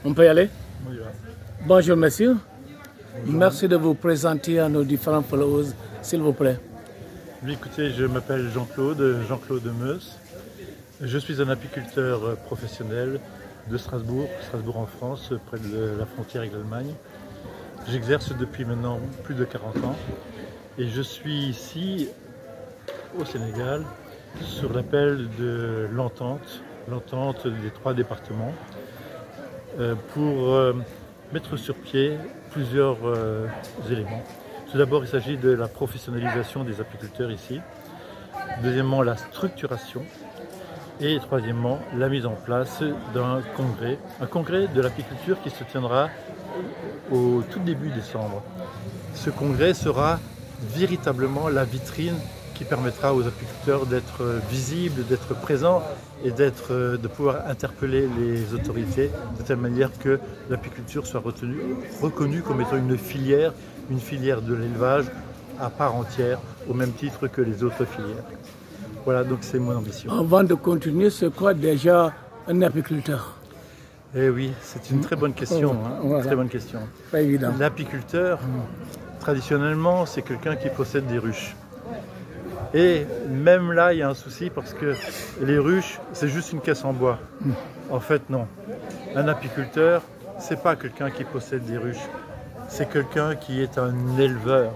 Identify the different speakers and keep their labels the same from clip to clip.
Speaker 1: On peut y aller?
Speaker 2: Oui, là.
Speaker 1: Bonjour monsieur.
Speaker 2: Bonjour.
Speaker 1: Merci de vous présenter à nos différents followers, s'il vous plaît.
Speaker 2: Oui, écoutez, je m'appelle Jean-Claude Meus. Je suis un apiculteur professionnel de Strasbourg en France, près de la frontière avec l'Allemagne. J'exerce depuis maintenant plus de 40 ans et je suis ici au Sénégal sur l'appel de l'entente des 3 départements pour mettre sur pied plusieurs éléments. Tout d'abord, il s'agit de la professionnalisation des apiculteurs ici. Deuxièmement, la structuration. Et troisièmement, la mise en place d'un congrès, un congrès de l'apiculture qui se tiendra au tout début décembre. Ce congrès sera véritablement la vitrine qui permettra aux apiculteurs d'être visibles, d'être présents et de pouvoir interpeller les autorités de telle manière que l'apiculture soit reconnue comme étant une filière de l'élevage à part entière, au même titre que les autres filières. Voilà, donc c'est mon ambition.
Speaker 1: Avant de continuer, c'est quoi déjà un apiculteur?
Speaker 2: Eh oui, c'est une très bonne question.
Speaker 1: Voilà.
Speaker 2: Très bonne question.
Speaker 1: Pas évident.
Speaker 2: L'apiculteur, traditionnellement, c'est quelqu'un qui possède des ruches. Et même là, il y a un souci parce que les ruches, c'est juste une caisse en bois. En fait, non. Un apiculteur, c'est pas quelqu'un qui possède des ruches. C'est quelqu'un qui est un éleveur.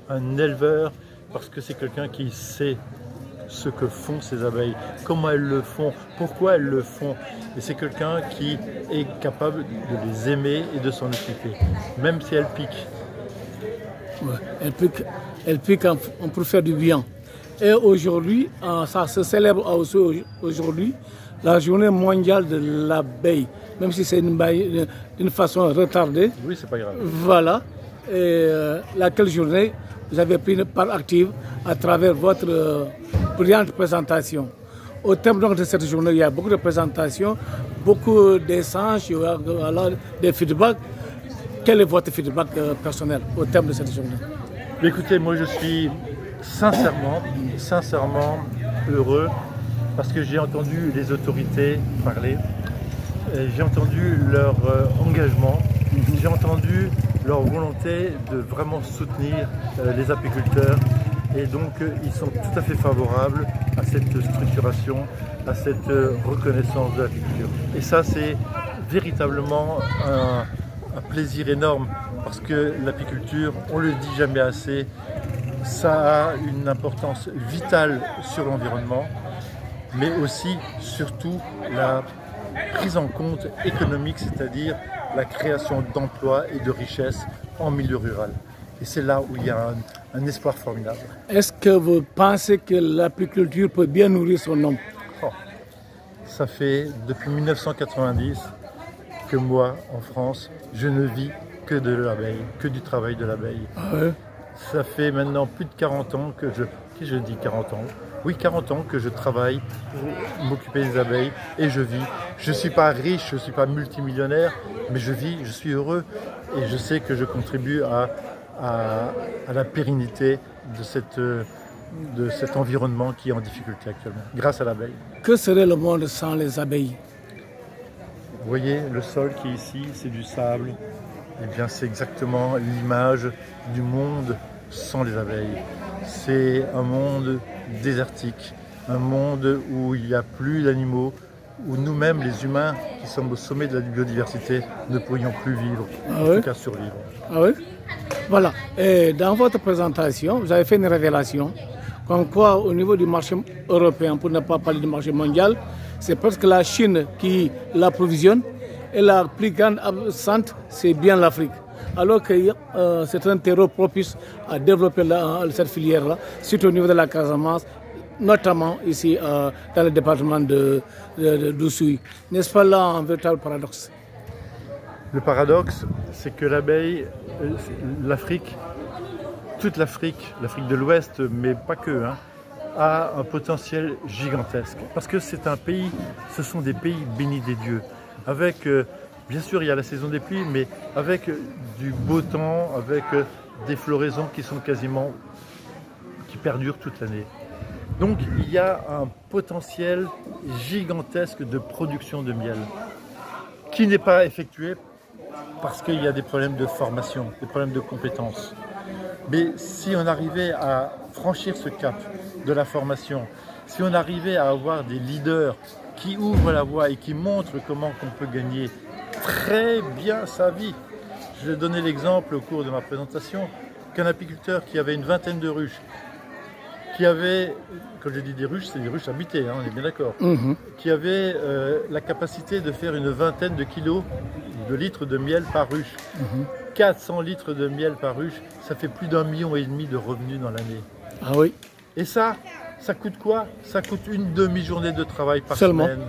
Speaker 2: Un éleveur parce que c'est quelqu'un qui sait ce que font ces abeilles, comment elles le font, pourquoi elles le font. Et c'est quelqu'un qui est capable de les aimer et de s'en occuper, même si elles piquent.
Speaker 1: Ouais, elle pique pour faire du bien. Et aujourd'hui, ça se célèbre aussi aujourd'hui, la journée mondiale de l'abeille, même si c'est d'une façon retardée.
Speaker 2: Oui, c'est pas grave.
Speaker 1: Voilà. Et laquelle journée vous avez pris une part active à travers votre brillante présentation. Au terme donc de cette journée, il y a beaucoup de présentations, beaucoup d'échanges, des feedbacks. Quel est votre feedback personnel au terme de cette journée?
Speaker 2: Écoutez, moi je suis sincèrement heureux parce que j'ai entendu les autorités parler, j'ai entendu leur engagement, j'ai entendu leur volonté de vraiment soutenir les apiculteurs et donc ils sont tout à fait favorables à cette structuration, à cette reconnaissance de l'apiculture. Et ça c'est véritablement un plaisir énorme parce que l'apiculture, on ne le dit jamais assez, ça a une importance vitale sur l'environnement, mais aussi, surtout, la prise en compte économique, c'est-à-dire la création d'emplois et de richesses en milieu rural. Et c'est là où il y a un espoir formidable.
Speaker 1: Est-ce que vous pensez que l'apiculture peut bien nourrir son homme?
Speaker 2: Ça fait depuis 1990 que moi, en France, je ne vis que de l'abeille, que du travail de l'abeille.
Speaker 1: Ah ouais.
Speaker 2: Ça fait maintenant plus de 40 ans que je dis 40 ans. Oui, 40 ans que je travaille pour m'occuper des abeilles et je vis. Je ne suis pas riche, je ne suis pas multimillionnaire, mais je vis, je suis heureux et je sais que je contribue à la pérennité de cet environnement qui est en difficulté actuellement, grâce à l'abeille.
Speaker 1: Que serait le monde sans les abeilles?
Speaker 2: Vous voyez, le sol qui est ici, c'est du sable. Eh bien, c'est exactement l'image du monde sans les abeilles. C'est un monde désertique, un monde où il n'y a plus d'animaux, où nous-mêmes, les humains, qui sommes au sommet de la biodiversité, ne pourrions plus vivre, en tout cas survivre.
Speaker 1: Ah oui? Voilà. Et dans votre présentation, vous avez fait une révélation, comme quoi au niveau du marché européen, pour ne pas parler du marché mondial, c'est presque la Chine qui l'approvisionne et la plus grande absente, c'est bien l'Afrique. Alors que c'est un terreau propice à développer cette filière-là, surtout au niveau de la Casamance, notamment ici dans le département d'Oussouye. N'est-ce pas là un véritable paradoxe?
Speaker 2: Le paradoxe, c'est que l'abeille, l'Afrique, toute l'Afrique de l'Ouest, mais pas que, a un potentiel gigantesque. Parce que c'est un pays, ce sont des pays bénis des dieux. Avec, bien sûr, il y a la saison des pluies, mais avec du beau temps, avec des floraisons qui perdurent toute l'année. Donc il y a un potentiel gigantesque de production de miel qui n'est pas effectué parce qu'il y a des problèmes de formation, des problèmes de compétences. Mais si on arrivait à franchir ce cap de la formation, si on arrivait à avoir des leaders qui ouvrent la voie et qui montrent comment on peut gagner très bien sa vie. Je vais donner l'exemple au cours de ma présentation qu'un apiculteur qui avait une vingtaine de ruches, qui avait, quand je dis des ruches, c'est des ruches habitées, hein, on est bien d'accord, qui avait la capacité de faire une vingtaine de kilos de litres de miel par ruche. 400 litres de miel par ruche, ça fait plus d'1,5 million de revenus dans l'année.
Speaker 1: Ah oui.
Speaker 2: Et ça coûte quoi? Ça coûte une demi-journée de travail par
Speaker 1: Seulement.
Speaker 2: semaine.